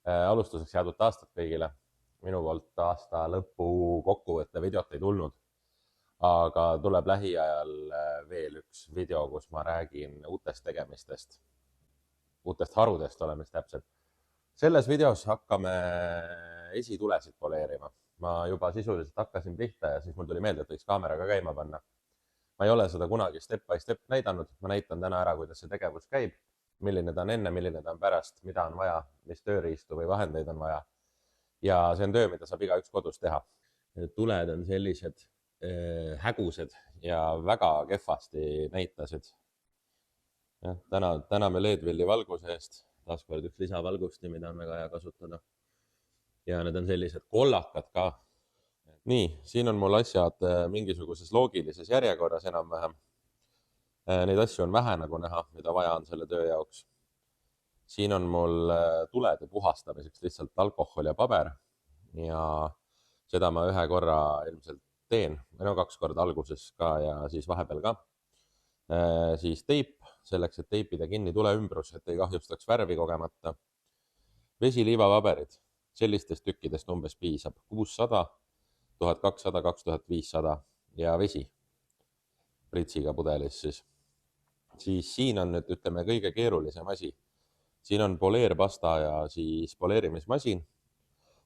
Alustuseks head uut aastat kõigile. Minu poolt aasta lõpu kokkuvõtte videot ei tulnud, aga tuleb lähiajal veel üks video, kus ma räägin uutest tegemistest, uutest harudest oleme täpselt. Selles videos hakkame esitulesid poleerima. Ma juba sisuliselt hakkasin pihta ja siis mul tuli meelde, et võiks kaameraga käima panna. Ma ei ole seda kunagi step by step näidanud, ma näitan täna ära, kuidas see tegevus käib, milline ta on enne, milline ta on pärast, mida on vaja, mis tööriistu või vahendeid on vaja. Ja see on töö, mida saab igaüks kodus teha. Tuled on sellised hägused ja väga kehvasti näitasid. Täname LED-villi valguse eest, taaskord üks lisavalgusti, mida on väga hea kasutada. Ja need on sellised kollakad ka. Nii, siin on mul asjad mingisuguses loogilises järjekorras enam-vähem. Neid asju on vähe nagu näha, mida vaja on selle töö jaoks. Siin on mul tulede puhastamiseks lihtsalt alkohol ja paber ja seda ma ühe korra ilmselt teen, või no 2 korda alguses ka ja siis vahepeal ka. Siis teip, selleks, et teipida kinni tule ümbrus, et ei kahjustaks värvi kogemata. Vesiliivapaberid, sellistest tükkidest umbes piisab, 600, 1200, 2500 ja vesi pritsiga pudelis siis. Siis siin on nüüd, ütleme, kõige keerulisem asi. Siin on poleerpasta ja siis poleerimismasin,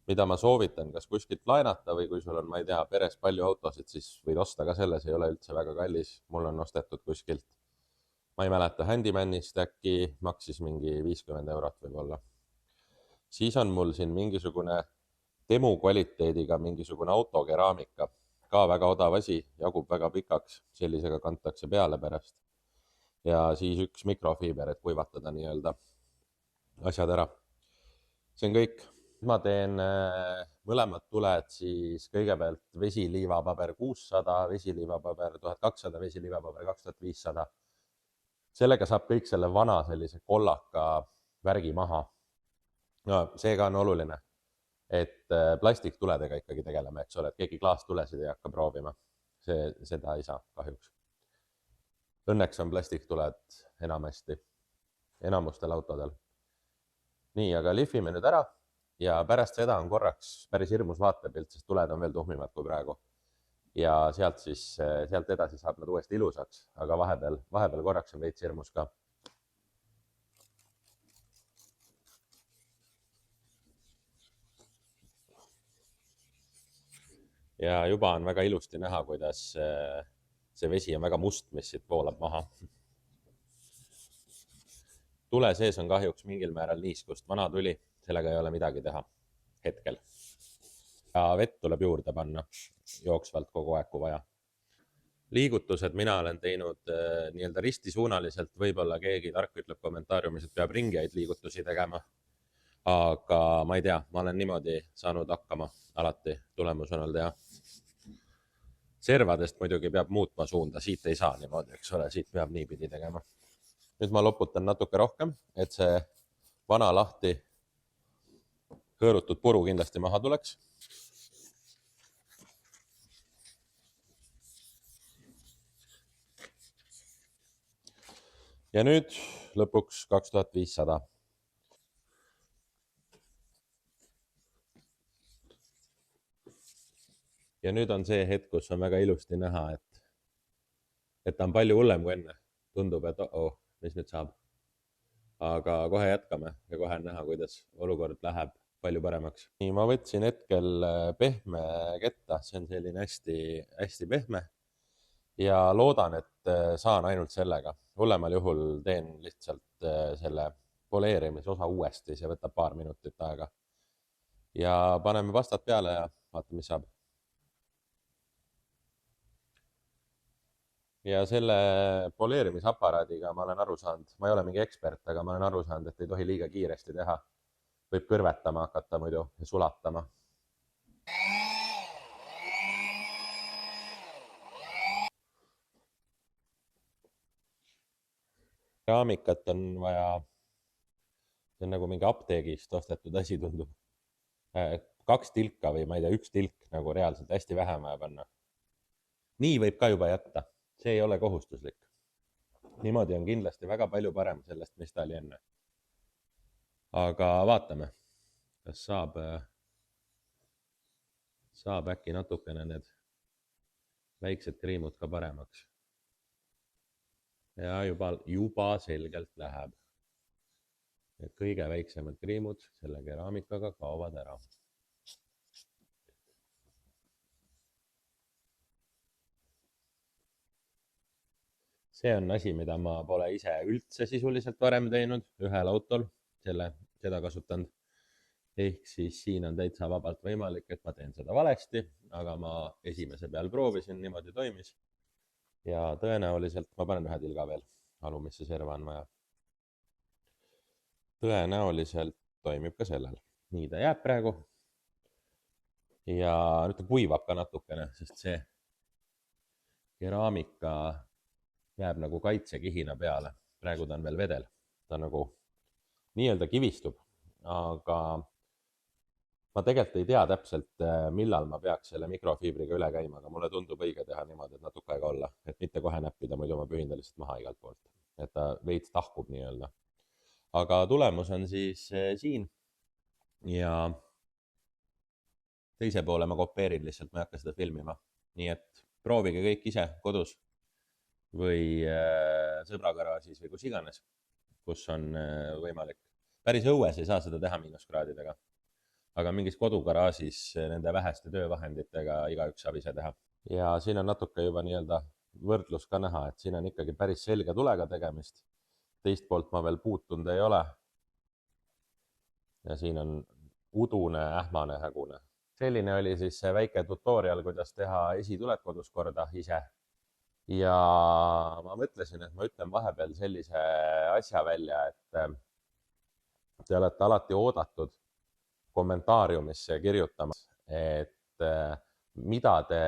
mida ma soovitan kas kuskilt laenata või kui sul on, ma ei tea, peres palju autosid, siis võid osta ka selles, ei ole üldse väga kallis. Mul on ostetud kuskilt, ma ei mäleta, Handymannist äkki maksis mingi 50 eurot võib-olla. Siis on mul siin mingisugune demo kvaliteediga mingisugune autokeraamika, ka väga odav asi, jagub väga pikaks, sellisega kantakse peale pärast. Ja siis üks mikrofiiber, et kuivatada nii-öelda asjad ära. See on kõik. Ma teen mõlemad tuled siis kõigepealt vesiliivapaber 600, vesiliivapaber 1200, vesiliivapaber 2500. Sellega saab kõik selle vana sellise kollaka värgi maha. No, seega on oluline, et plastiktuledega ikkagi tegeleme, eks ole, et keegi klaastulesid ei hakka proovima. Seda ei saa kahjuks. Õnneks on plastiktuled enamasti, enamustel autodel. Nii, aga lihvime nüüd ära ja pärast seda on korraks päris hirmus vaatepilt, sest tuled on veel tuhmimad kui praegu. Ja sealt edasi saab nad uuesti ilusaks, aga vahepeal korraks on veits hirmus ka. Ja juba on väga ilusti näha, kuidas see vesi on väga must, mis siit voolab maha. Tule sees on kahjuks mingil määral niiskust, vana tuli, sellega ei ole midagi teha hetkel. Ja vett tuleb juurde panna jooksvalt kogu aeg, kui vaja. Liigutused mina olen teinud nii-öelda ristisuunaliselt, võib-olla keegi tark ütleb kommentaariumis, et peab ringiaid liigutusi tegema. Aga ma ei tea, ma olen niimoodi saanud hakkama alati, tulemus on olnud hea. Servadest muidugi peab muutma suunda, siit ei saa niimoodi, eks ole, siit peab niipidi tegema. Nüüd ma loputan natuke rohkem, et see vana lahti hõõrutud puru kindlasti maha tuleks. Ja nüüd lõpuks 2500. Ja nüüd on see hetk, kus on väga ilusti näha, et ta on palju hullem kui enne. Tundub, et mis nüüd saab. Aga kohe jätkame ja kohe on näha, kuidas olukord läheb palju paremaks. Nii, ma võtsin hetkel pehme ketta, see on selline hästi pehme ja loodan, et saan ainult sellega. Hullemal juhul teen lihtsalt selle poleerimisosa uuesti, see võtab paar minutit aega. Ja paneme pastat peale ja vaatame, mis saab. Ja selle poleerimisaparaadiga ma olen aru saanud, ma ei ole mingi ekspert, aga ma olen aru saanud, et ei tohi liiga kiiresti teha. Võib kõrvetama hakata muidu ja sulatama. Keraamikat on vaja, see on nagu mingi apteegist ostetud asi tundub. 2 tilka või ma ei tea, 1 tilk nagu reaalselt hästi vähe vaja panna. Nii võib ka juba jätta. See ei ole kohustuslik. Niimoodi on kindlasti väga palju parem sellest, mis ta oli enne. Aga vaatame. kas saab äkki natukene need väiksed kriimud ka paremaks. Ja juba selgelt läheb. Need kõige väiksemad kriimud selle keraamikaga kaovad ära. See on asi, mida ma pole ise üldse sisuliselt varem teinud ühel autol, seda kasutanud. Ehk siis siin on täitsa vabalt võimalik, et ma teen seda valesti, aga ma esimese peal proovisin, niimoodi toimis. Ja tõenäoliselt, ma panen ühe tilga veel, alumisse serva on vaja. Tõenäoliselt toimib ka sellel. Nii ta jääb praegu. Ja nüüd ta kuivab ka natukene, sest see keraamika jääb nagu kaitsekihina peale. Praegu ta on veel vedel. Ta nagu nii-öelda kivistub, aga ma tegelikult ei tea täpselt, millal ma peaks selle mikrofiibriga üle käima, aga mulle tundub õige teha niimoodi, et natuke aega olla, et mitte kohe näppida, muidu ma pühin ta lihtsalt maha igalt poolt, et ta veits tahkub nii-öelda. Aga tulemus on siis siin ja teise poole ma kopeerin lihtsalt, ma ei hakka seda filmima. Nii et proovige kõik ise kodus või sõbragaraažis või kus iganes, kus on võimalik. Päris õues ei saa seda teha miinuskraadidega, aga mingis kodugaraažis nende väheste töövahenditega igaüks saab ise teha. Ja siin on natuke juba nii-öelda võrdlus ka näha, et siin on ikkagi päris selge tulega tegemist. Teist poolt ma veel puutunud ei ole. Ja siin on udune, ähmane, hägune. Selline oli siis see väike tutorial, kuidas teha esituled kodus korda ise. Ja ma mõtlesin, et ma ütlen vahepeal sellise asja välja, et te olete alati oodatud kommentaariumisse kirjutamas, et mida te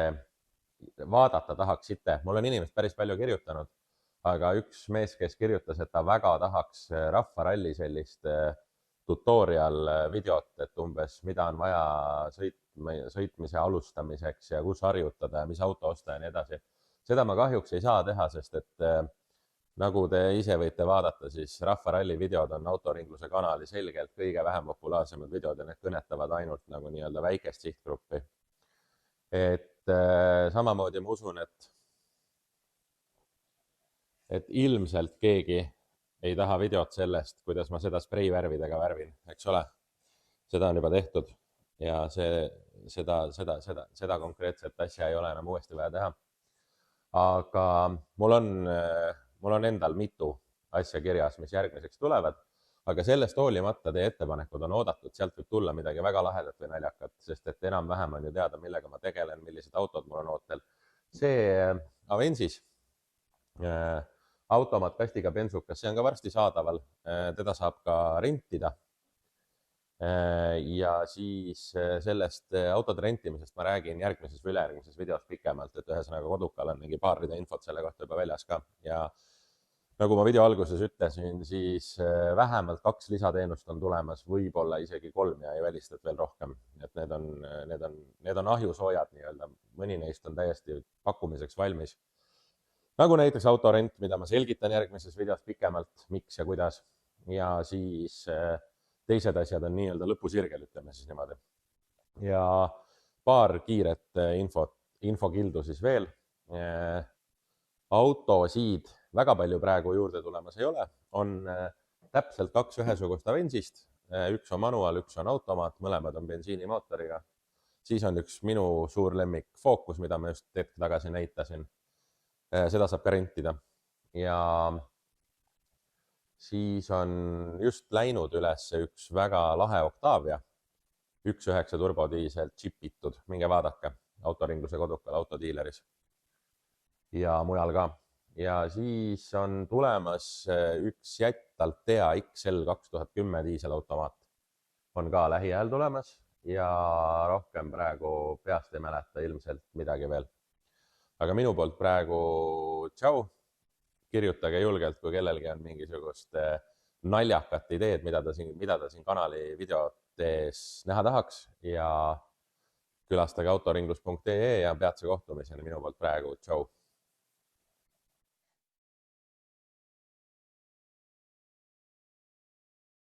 vaadata tahaksite. Mul on inimest päris palju kirjutanud, aga üks mees, kes kirjutas, et ta väga tahaks rahvaralli sellist tutorial videot, et umbes mida on vaja sõitmise alustamiseks ja kus harjutada ja mis auto osta ja nii edasi. Seda ma kahjuks ei saa teha, sest et nagu te ise võite vaadata, siis rahvaralli videod on autoringluse kanali selgelt kõige vähem populaarsemad videod ja need kõnetavad ainult nagu nii-öelda väikest sihtgruppi. Et samamoodi ma usun, et ilmselt keegi ei taha videot sellest, kuidas ma seda spreivärvidega värvin, eks ole. Seda on juba tehtud ja seda konkreetset asja ei ole enam uuesti vaja teha. Aga mul on endal mitu asja kirjas, mis järgmiseks tulevad, aga sellest hoolimata teie ettepanekud on oodatud, sealt võib tulla midagi väga lahedat või naljakat, sest et enam-vähem on ju teada, millega ma tegelen, millised autod mul on ootel. See Avensis automaat kastiga bensukas, see on ka varsti saadaval, teda saab ka rentida. Ja siis sellest autode rentimisest ma räägin järgmises või ülejärgmises videos pikemalt, et ühesõnaga kodukal on mingi paar rida infot selle kohta juba väljas ka. Ja nagu ma video alguses ütlesin, siis vähemalt 2 lisateenust on tulemas, võib-olla isegi 3 ja ei välistat veel rohkem. Et need on ahjusoojad nii-öelda, mõni neist on täiesti pakkumiseks valmis. Nagu näiteks autorent, mida ma selgitan järgmises videos pikemalt, miks ja kuidas. Ja siis teised asjad on nii-öelda lõpusirgel, ütleme siis niimoodi. Ja paar kiiret infokildu siis veel. Autosid väga palju praegu juurde tulemas ei ole. On täpselt 2 ühesugust Avensist. Üks on manual, üks on automaat, mõlemad on bensiinimootoriga. Siis on üks minu suur lemmik Focus, mida ma just hetk tagasi näitasin. Seda saab ka rentida. Ja siis on just läinud üles üks väga lahe Octavia, 1.9 turbodiisel chipitud, minge vaadake autoringluse kodukal autodiileris ja mujal ka. Ja siis on tulemas üks Jett Altea XL 2010 diiselautomaat, on ka lähiajal tulemas ja rohkem praegu peast ei mäleta ilmselt midagi veel. Aga minu poolt praegu tšau. Kirjutage julgelt, kui kellelgi on mingisugust naljakat ideed, mida ta siin kanali videotes näha tahaks ja külastage autoringlus.ee ja peatse kohtumiseni minu poolt praegu. Tšau!